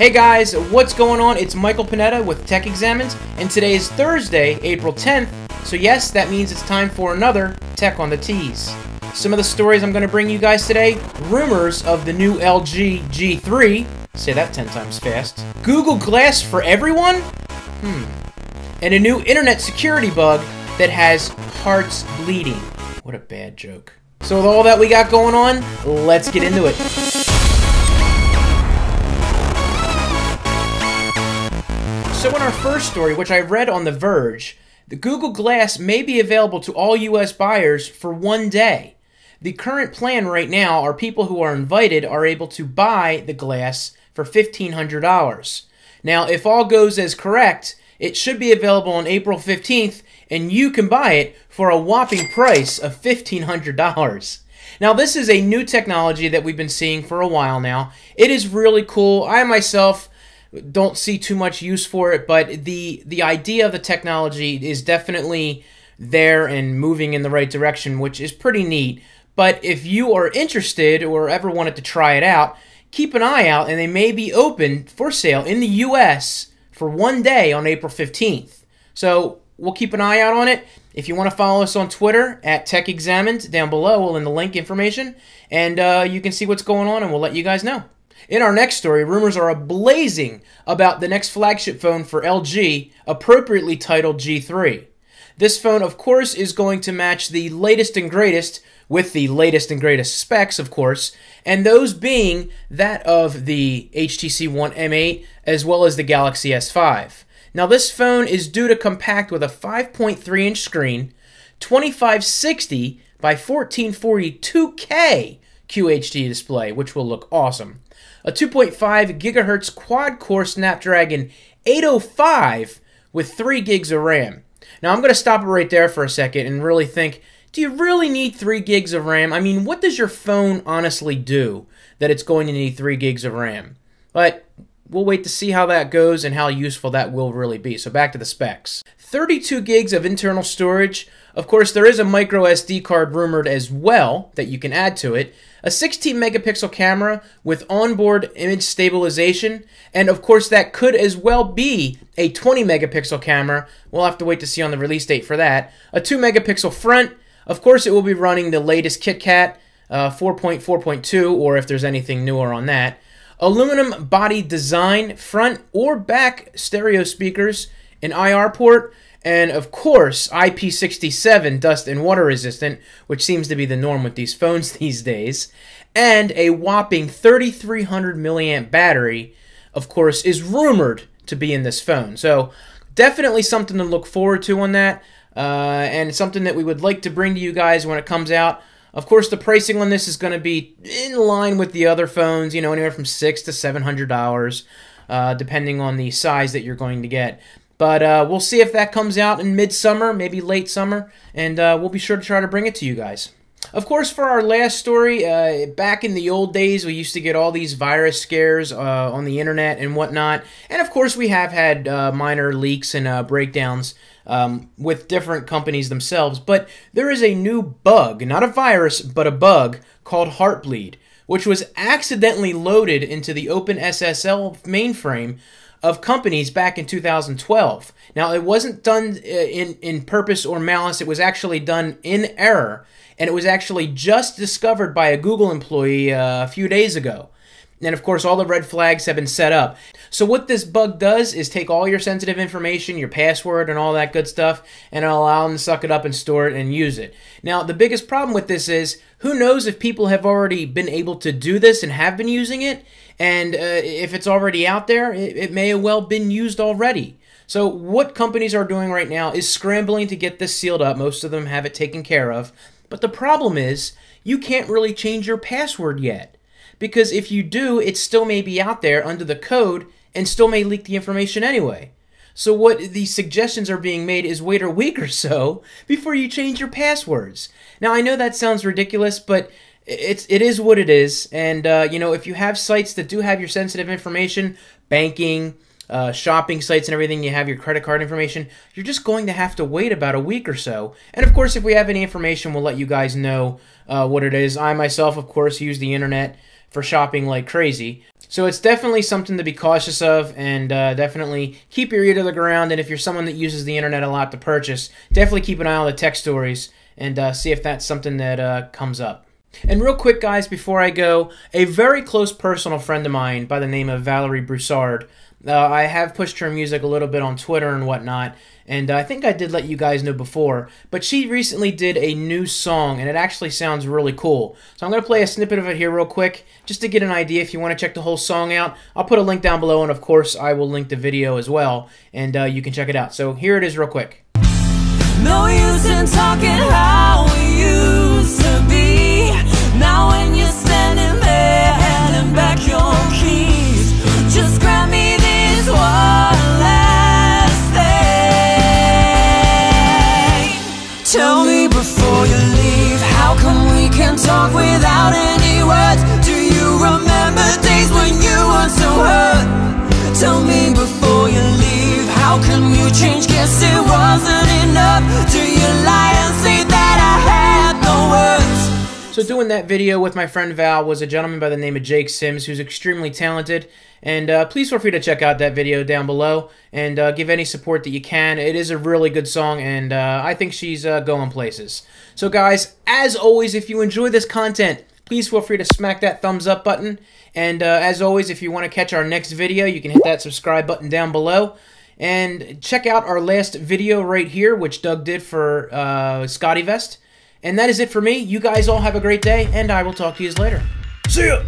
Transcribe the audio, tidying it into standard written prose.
Hey guys, what's going on? It's Michael Panetta with Tech Examines, and today is Thursday, April 10th, so yes, that means it's time for another Tech on the Tees. Some of the stories I'm going to bring you guys today: rumors of the new LG G3, say that 10 times fast, Google Glass for everyone? And a new internet security bug that has hearts bleeding. What a bad joke. So with all that we got going on, let's get into it. So in our first story, which I read on The Verge, the Google Glass may be available to all US buyers for one day. The current plan right now are people who are invited are able to buy the Glass for $1,500. Now, if all goes as correct, it should be available on April 15th, and you can buy it for a whopping price of $1,500. Now, this is a new technology that we've been seeing for a while now. It is really cool. I myself don't see too much use for it, but the idea of the technology is definitely there and moving in the right direction, which is pretty neat. But if you are interested or ever wanted to try it out, keep an eye out, and they may be open for sale in the US for one day on April 15th. So we'll keep an eye out on it. If you want to follow us on Twitter at Tech Examined, down below we'll in the link information, and you can see what's going on, and we'll let you guys know. In our next story, rumors are ablazing about the next flagship phone for LG, appropriately titled G3. This phone, of course, is going to match the latest and greatest with the latest and greatest specs, of course, and those being that of the HTC One M8 as well as the Galaxy S5. Now, this phone is due to compact with a 5.3-inch screen, 2560 by 1440 2K QHD display, which will look awesome. A 2.5 gigahertz quad-core Snapdragon 805 with 3 gigs of RAM. Now, I'm going to stop it right there for a second and really think, do you really need 3 gigs of RAM? I mean, what does your phone honestly do that it's going to need 3 gigs of RAM? But we'll wait to see how that goes and how useful that will really be. So back to the specs. 32 gigs of internal storage. Of course, there is a micro SD card rumored as well that you can add to it. A 16 megapixel camera with onboard image stabilization. And of course, that could as well be a 20 megapixel camera. We'll have to wait to see on the release date for that. A 2 megapixel front. Of course, it will be running the latest KitKat 4.4.2, or if there's anything newer on that. Aluminum body design, front or back stereo speakers, an IR port, and of course IP67 dust and water resistant, which seems to be the norm with these phones these days, and a whopping 3300 milliamp battery, of course, is rumored to be in this phone. So definitely something to look forward to on that, and something that we would like to bring to you guys when it comes out. Of course, the pricing on this is going to be in line with the other phones, you know, anywhere from $600 to $700, depending on the size that you're going to get. But we'll see if that comes out in midsummer, maybe late summer, and we'll be sure to try to bring it to you guys. Of course, for our last story, back in the old days, we used to get all these virus scares on the internet and whatnot. And of course, we have had minor leaks and breakdowns with different companies themselves. But there is a new bug, not a virus, but a bug called Heartbleed, which was accidentally loaded into the OpenSSL mainframe of companies back in 2012. Now, it wasn't done in purpose or malice. It was actually done in error, and it was actually just discovered by a Google employee a few days ago. And of course, all the red flags have been set up. So what this bug does is take all your sensitive information, your password and all that good stuff, and it'll allow them to suck it up and store it and use it. Now, the biggest problem with this is, who knows if people have already been able to do this and have been using it, and if it's already out there, it may have well been used already. So what companies are doing right now is scrambling to get this sealed up. Most of them have it taken care of. But the problem is, you can't really change your password yet. Because if you do, it still may be out there under the code and still may leak the information anyway. So what the suggestions are being made is wait a week or so before you change your passwords. Now, I know that sounds ridiculous, but it is what it is. And, you know, if you have sites that do have your sensitive information, banking, shopping sites and everything, you have your credit card information, you're just going to have to wait about a week or so. And of course, if we have any information, we'll let you guys know what it is. I myself, of course, use the internet for shopping like crazy. So it's definitely something to be cautious of, and definitely keep your ear to the ground. And if you're someone that uses the internet a lot to purchase, definitely keep an eye on the tech stories and see if that's something that comes up. And real quick, guys, before I go, a very close personal friend of mine by the name of Valerie Broussard. I have pushed her music a little bit on Twitter and whatnot, and I think I did let you guys know before, but she recently did a new song, and it actually sounds really cool. So I'm going to play a snippet of it here real quick, just to get an idea if you want to check the whole song out. I'll put a link down below, and of course I will link the video as well, and you can check it out. So here it is real quick. No use in talking how we used to be. Now when you're standing there handing back your keys, just grab me this one last thing. Tell me before you leave, how come we can talk without any words? Do you remember days when you weren't so hurt? Tell me before you leave, how come you change? Guess it wasn't enough. Do you lie and say that I had no words? So doing that video with my friend Val was a gentleman by the name of Jake Sims, who's extremely talented. And please feel free to check out that video down below and give any support that you can. It is a really good song, and I think she's going places. So guys, as always, if you enjoy this content, please feel free to smack that thumbs up button. And as always, if you want to catch our next video, you can hit that subscribe button down below. And check out our last video right here, which Doug did for Scotty Vest. And that is it for me. You guys all have a great day, and I will talk to you later. See ya!